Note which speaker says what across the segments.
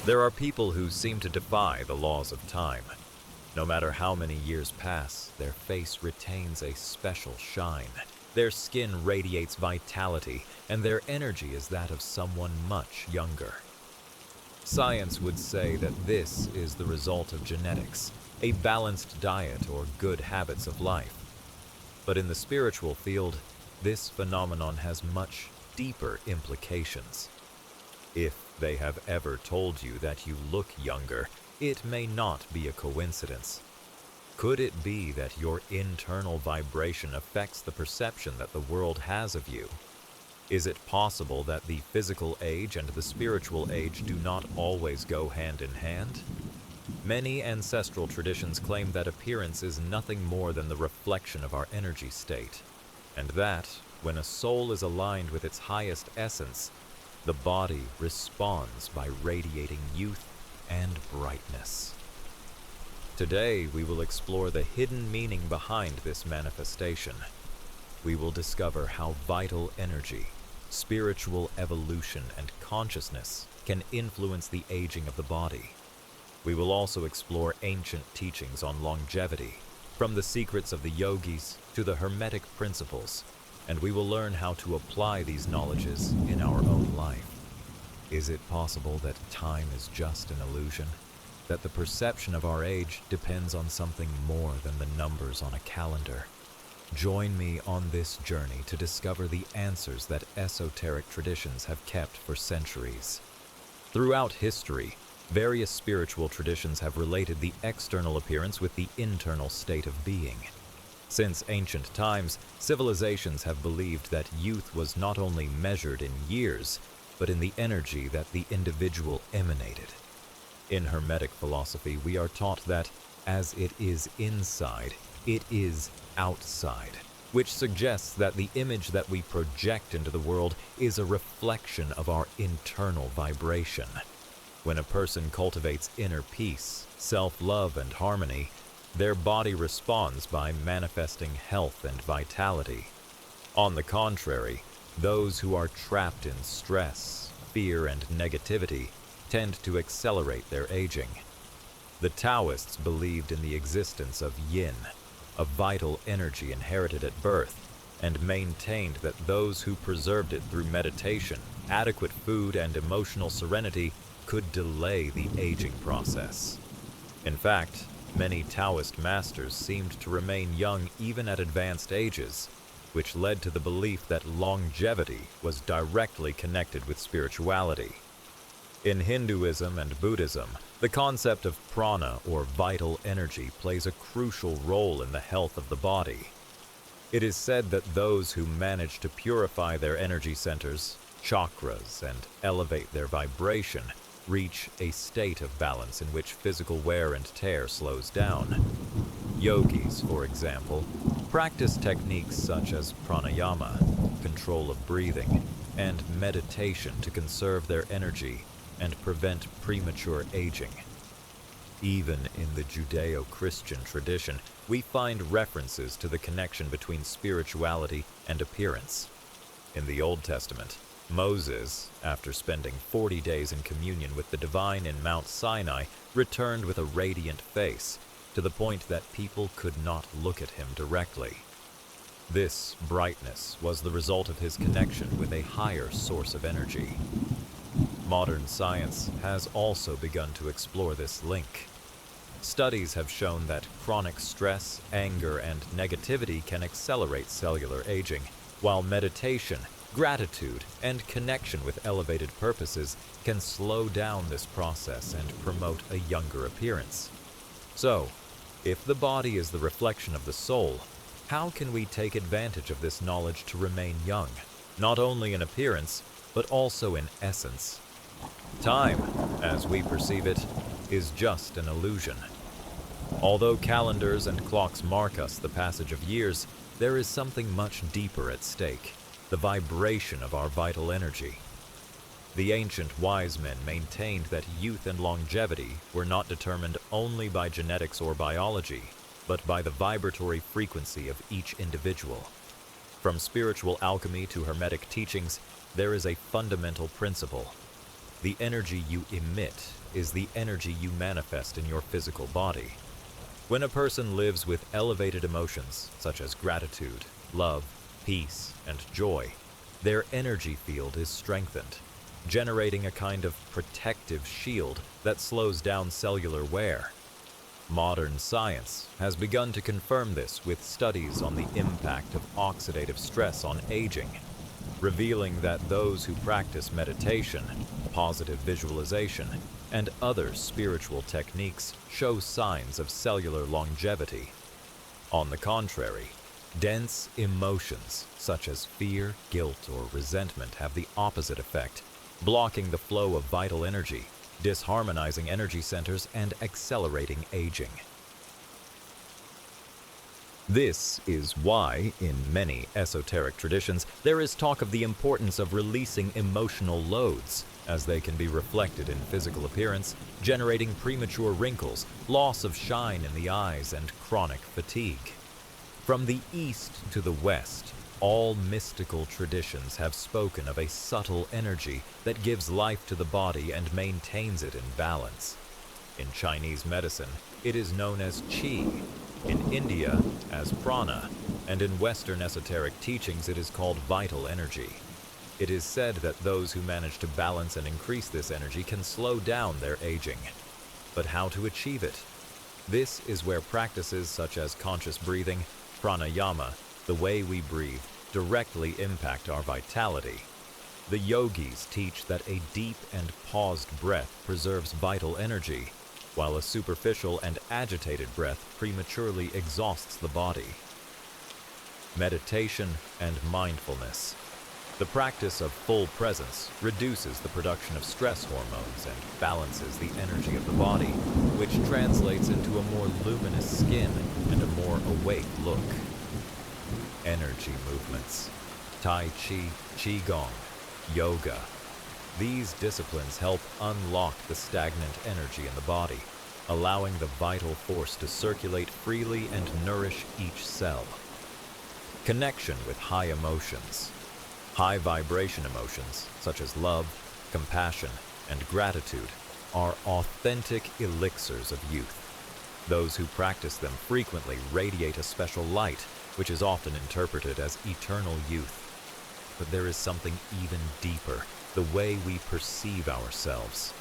Speaker 1: There are people who seem to defy the laws of time. No matter how many years pass, their face retains a special shine. Their skin radiates vitality, and their energy is that of someone much younger. Science would say that this is the result of genetics, a balanced diet, or good habits of life. But in the spiritual field, this phenomenon has much deeper implications. If they have ever told you that you look younger, it may not be a coincidence. Could it be that your internal vibration affects the perception that the world has of you? Is it possible that the physical age and the spiritual age do not always go hand in hand? Many ancestral traditions claim that appearance is nothing more than the reflection of our energy state, and that, when a soul is aligned with its highest essence, the body responds by radiating youth and brightness. Today, we will explore the hidden meaning behind this manifestation. We will discover how vital energy, spiritual evolution, and consciousness can influence the aging of the body. We will also explore ancient teachings on longevity, from the secrets of the yogis to the hermetic principles, and we will learn how to apply these knowledges in our own life. Is it possible that time is just an illusion? That the perception of our age depends on something more than the numbers on a calendar? Join me on this journey to discover the answers that esoteric traditions have kept for centuries. Throughout history, various spiritual traditions have related the external appearance with the internal state of being. Since ancient times, civilizations have believed that youth was not only measured in years, but in the energy that the individual emanated. In Hermetic philosophy, we are taught that, as it is inside, it is outside, which suggests that the image that we project into the world is a reflection of our internal vibration. When a person cultivates inner peace, self-love, and harmony, their body responds by manifesting health and vitality. On the contrary, those who are trapped in stress, fear, and negativity tend to accelerate their aging. The Taoists believed in the existence of yin, a vital energy inherited at birth, and maintained that those who preserved it through meditation, adequate food, and emotional serenity could delay the aging process. In fact, many Taoist masters seemed to remain young even at advanced ages, which led to the belief that longevity was directly connected with spirituality. In Hinduism and Buddhism, the concept of prana, or vital energy, plays a crucial role in the health of the body. It is said that those who manage to purify their energy centers, chakras, and elevate their vibration reach a state of balance in which physical wear and tear slows down. Yogis, for example, practice techniques such as pranayama, control of breathing, and meditation to conserve their energy and prevent premature aging. Even in the Judeo-Christian tradition, we find references to the connection between spirituality and appearance. In the Old Testament, Moses, after spending 40 days in communion with the divine in Mount Sinai, returned with a radiant face, to the point that people could not look at him directly. This brightness was the result of his connection with a higher source of energy. Modern science has also begun to explore this link. Studies have shown that chronic stress, anger, and negativity can accelerate cellular aging, while meditation, gratitude, and connection with elevated purposes can slow down this process and promote a younger appearance. So, if the body is the reflection of the soul, how can we take advantage of this knowledge to remain young, not only in appearance, but also in essence? Time, as we perceive it, is just an illusion. Although calendars and clocks mark us the passage of years, there is something much deeper at stake: the vibration of our vital energy. The ancient wise men maintained that youth and longevity were not determined only by genetics or biology, but by the vibratory frequency of each individual. From spiritual alchemy to hermetic teachings, there is a fundamental principle: The energy you emit is the energy you manifest in your physical body. When a person lives with elevated emotions, such as gratitude, love, peace, and joy, their energy field is strengthened, generating a kind of protective shield that slows down cellular wear. Modern science has begun to confirm this with studies on the impact of oxidative stress on aging, revealing that those who practice meditation, positive visualization, and other spiritual techniques show signs of cellular longevity. On the contrary, dense emotions such as fear, guilt, or resentment have the opposite effect, blocking the flow of vital energy, disharmonizing energy centers, and accelerating aging. This is why, in many esoteric traditions, there is talk of the importance of releasing emotional loads, as they can be reflected in physical appearance, generating premature wrinkles, loss of shine in the eyes, and chronic fatigue. From the east to the west, all mystical traditions have spoken of a subtle energy that gives life to the body and maintains it in balance. In Chinese medicine, it is known as qi, in India as prana, and in Western esoteric teachings it is called vital energy. It is said that those who manage to balance and increase this energy can slow down their aging. But how to achieve it? This is where practices such as conscious breathing, pranayama, the way we breathe, directly impact our vitality. The yogis teach that a deep and paused breath preserves vital energy, while a superficial and agitated breath prematurely exhausts the body. Meditation and mindfulness. The practice of full presence reduces the production of stress hormones and balances the energy of the body, which translates into a more luminous skin and a more awake look. Energy movements. Tai Chi, Qigong, Yoga. These disciplines help unlock the stagnant energy in the body, allowing the vital force to circulate freely and nourish each cell. Connection with high emotions. High vibration emotions, such as love, compassion, and gratitude, are authentic elixirs of youth. Those who practice them frequently radiate a special light, which is often interpreted as eternal youth. But there is something even deeper, the way we perceive ourselves.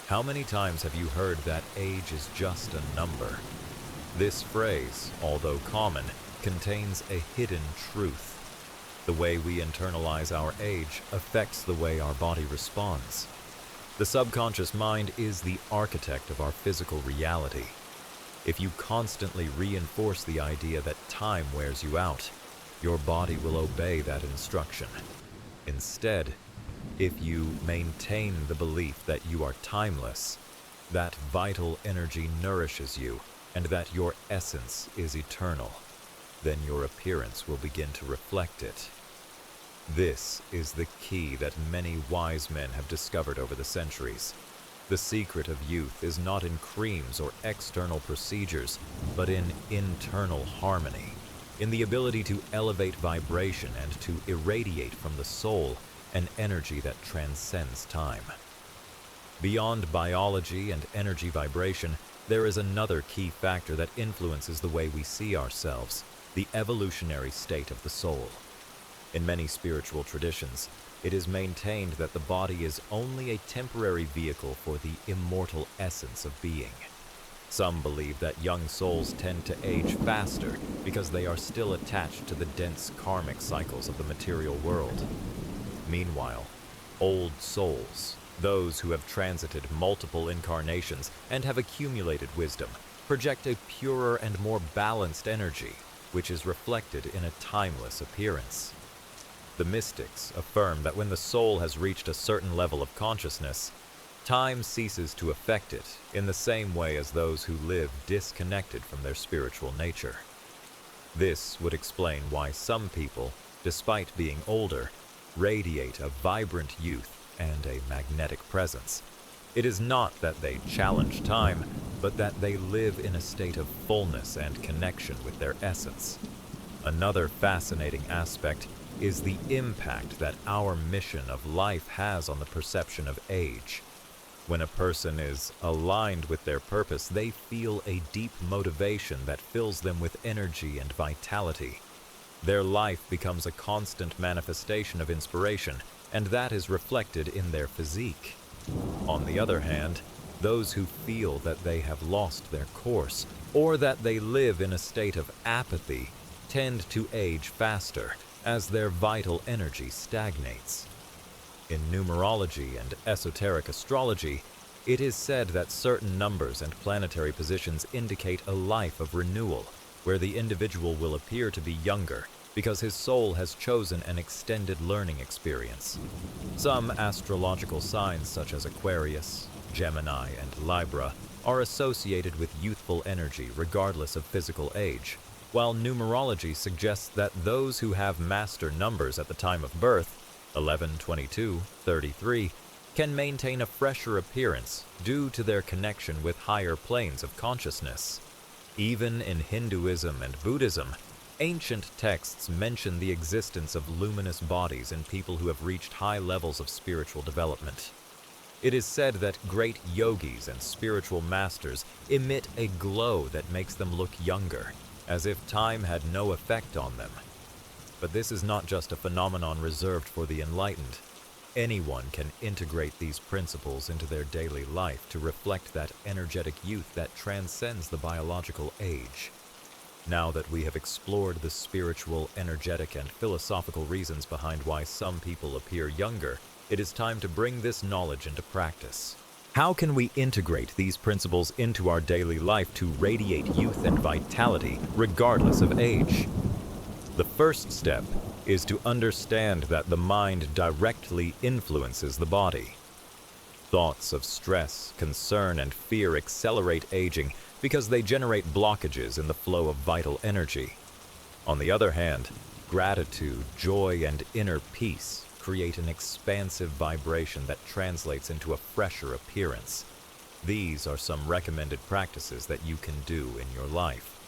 Speaker 1: How many times have you heard that age is just a number? This phrase, although common, contains a hidden truth. The way we internalize our age affects the way our body responds. The subconscious mind is the architect of our physical reality. If you constantly reinforce the idea that time wears you out, your body will obey that instruction. Instead, if you maintain the belief that you are timeless, that vital energy nourishes you, and that your essence is eternal, then your appearance will begin to reflect it. This is the key that many wise men have discovered over the centuries. The secret of youth is not in creams or external procedures, but in internal harmony, in the ability to elevate vibration and to irradiate from the soul an energy that transcends time. Beyond biology and energy vibration, there is another key factor that influences the way we see ourselves, the evolutionary state of the soul. In many spiritual traditions, it is maintained that the body is only a temporary vehicle for the immortal essence of being. Some believe that young souls tend to age faster because they are still attached to the dense karmic cycles of the material world. Meanwhile, old souls, those who have transited multiple incarnations and have accumulated wisdom, project a purer and more balanced energy, which is reflected in a timeless appearance. The mystics affirm that when the soul has reached a certain level of consciousness, time ceases to affect it in the same way as those who live disconnected from their spiritual nature. This would explain why some people, despite being older, radiate a vibrant youth and a magnetic presence. It is not that they challenge time, but that they live in a state of fullness and connection with their essence. Another fascinating aspect is the impact that our mission of life has on the perception of age. When a person is aligned with their purpose, they feel a deep motivation that fills them with energy and vitality. Their life becomes a constant manifestation of inspiration, and that is reflected in their physique. On the other hand, those who feel that they have lost their course, or that they live in a state of apathy, tend to age faster as their vital energy stagnates. In numerology and esoteric astrology, it is said that certain numbers and planetary positions indicate a life of renewal, where the individual will appear to be younger because his soul has chosen an extended learning experience. Some astrological signs such as Aquarius, Gemini, and Libra are associated with youthful energy regardless of physical age, while numerology suggests that those who have master numbers at the time of birth, 11, 22, 33, can maintain a fresher appearance due to their connection with higher planes of consciousness. Even in Hinduism and Buddhism, ancient texts mention the existence of luminous bodies in people who have reached high levels of spiritual development. It is said that great yogis and spiritual masters emit a glow that makes them look younger, as if time had no effect on them. But this is not just a phenomenon reserved for the enlightened. Anyone can integrate these principles into their daily life to reflect that energetic youth that transcends the biological age. Now that we have explored the spiritual, energetic, and philosophical reasons behind why some people appear younger, it is time to bring this knowledge into practice. How can we integrate these principles into our daily life to radiate youth and vitality, regardless of age? The first step is to understand that the mind directly influences the body. Thoughts of stress, concern, and fear accelerate aging because they generate blockages in the flow of vital energy. On the other hand, gratitude, joy, and inner peace create an expansive vibration that translates into a fresher appearance. These are some recommended practices that you can do in your life.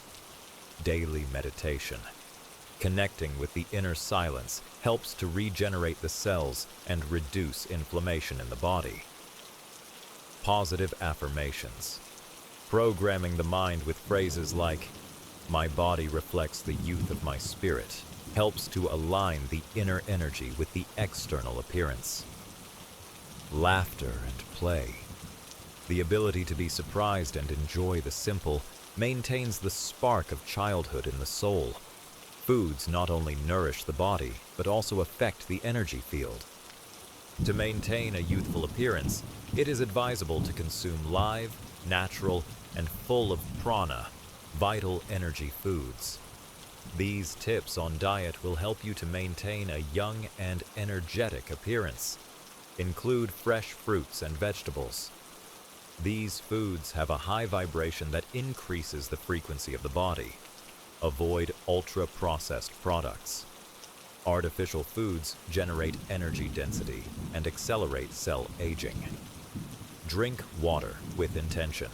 Speaker 1: Daily meditation. Connecting with the inner silence helps to regenerate the cells and reduce inflammation in the body. Positive affirmations. Programming the mind with phrases like, "My body reflects the youth of my spirit," helps to align the inner energy with the external appearance. Laughter and play. The ability to be surprised and enjoy the simple maintains the spark of childhood in the soul. Foods not only nourish the body, but also affect the energy field. To maintain a youthful appearance, it is advisable to consume live, natural, and full of prana, vital energy foods. These tips on diet will help you to maintain a young and energetic appearance. Include fresh fruits and vegetables. These foods have a high vibration that increases the frequency of the body. Avoid ultra-processed products. Artificial foods generate energy density and accelerate cell aging. Drink water with intention.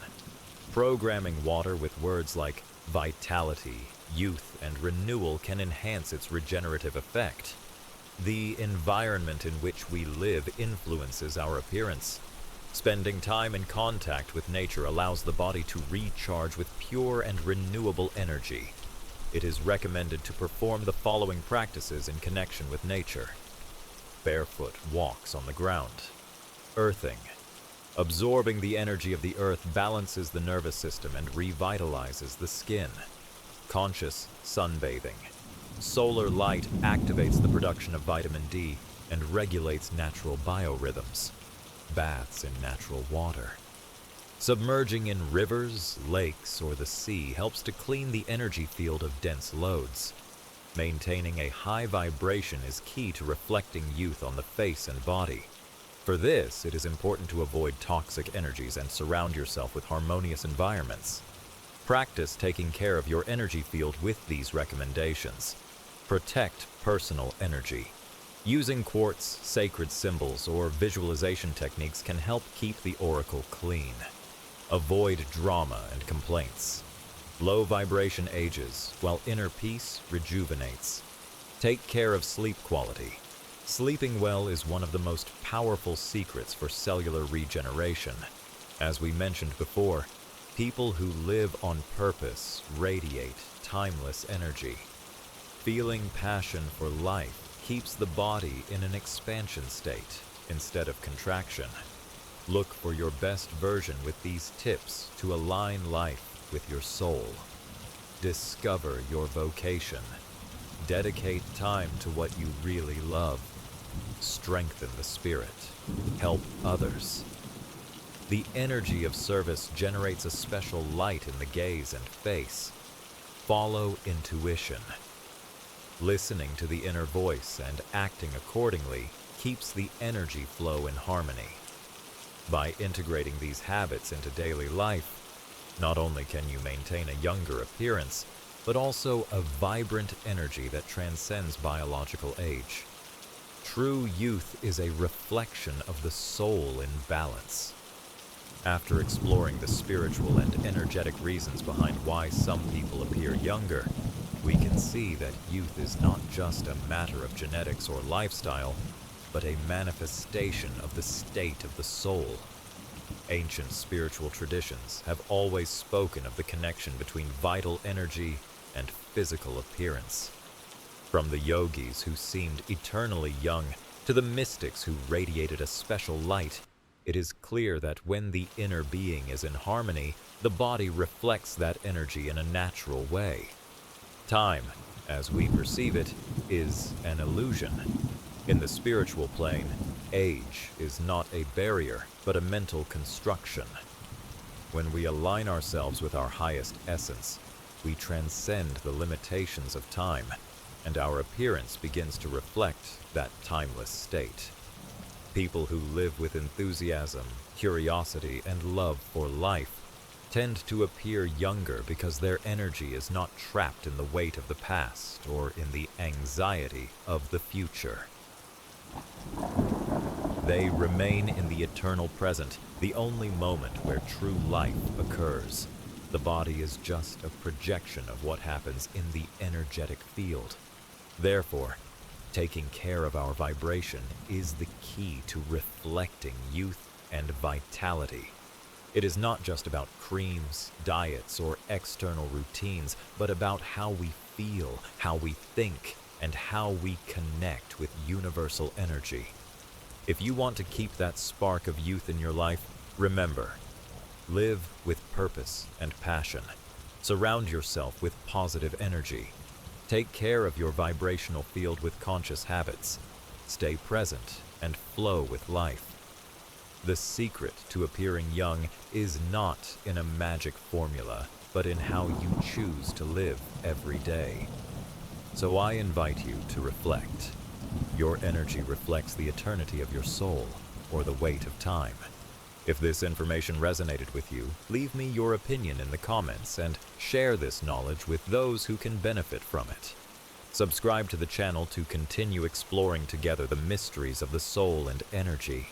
Speaker 1: Programming water with words like vitality, youth, and renewal can enhance its regenerative effect. The environment in which we live influences our appearance. Spending time in contact with nature allows the body to recharge with pure and renewable energy. It is recommended to perform the following practices in connection with nature. Barefoot walks on the ground. Earthing. Absorbing the energy of the earth balances the nervous system and revitalizes the skin. Conscious sunbathing. Solar light activates the production of vitamin D and regulates natural biorhythms. Baths in natural water. Submerging in rivers, lakes, or the sea helps to clean the energy field of dense loads. Maintaining a high vibration is key to reflecting youth on the face and body. For this, it is important to avoid toxic energies and surround yourself with harmonious environments. Practice taking care of your energy field with these recommendations. Protect personal energy. Using quartz, sacred symbols, or visualization techniques can help keep the oracle clean. Avoid drama and complaints. Low vibration ages, while inner peace rejuvenates. Take care of sleep quality. Sleeping well is one of the most powerful secrets for cellular regeneration. As we mentioned before, people who live on purpose radiate timeless energy. Feeling passion for life keeps the body in an expansion state instead of contraction. Look for your best version with these tips to align life with your soul. Discover your vocation. Dedicate time to what you really love. Strengthen the spirit. Help others. The energy of service generates a special light in the gaze and face. Follow intuition. Listening to the inner voice and acting accordingly keeps the energy flow in harmony. By integrating these habits into daily life, not only can you maintain a younger appearance, but also a vibrant energy that transcends biological age. True youth is a reflection of the soul in balance. After exploring the spiritual and energetic reasons behind why some people appear younger, we can see that youth is not just a matter of genetics or lifestyle, but a manifestation of the state of the soul. Ancient spiritual traditions have always spoken of the connection between vital energy and physical appearance. From the yogis who seemed eternally young to the mystics who radiated a special light, it is clear that when the inner being is in harmony, the body reflects that energy in a natural way. Time, as we perceive it, is an illusion. In the spiritual plane, age is not a barrier, but a mental construction. When we align ourselves with our highest essence, we transcend the limitations of time, and our appearance begins to reflect that timeless state. People who live with enthusiasm, curiosity, and love for life tend to appear younger because their energy is not trapped in the weight of the past or in the anxiety of the future. They remain in the eternal present, the only moment where true life occurs. The body is just a projection of what happens in the energetic field. Therefore, taking care of our vibration is the key to reflecting youth and vitality. It is not just about creams, diets, or external routines, but about how we feel, how we think, and how we connect with universal energy. If you want to keep that spark of youth in your life, remember, live with purpose and passion. Surround yourself with positive energy. Take care of your vibrational field with conscious habits. Stay present and flow with life. The secret to appearing young is not in a magic formula, but in how you choose to live every day. So I invite you to reflect. Your energy reflects the eternity of your soul, or the weight of time. If this information resonated with you, leave me your opinion in the comments and share this knowledge with those who can benefit from it. Subscribe to the channel to continue exploring together the mysteries of the soul and energy.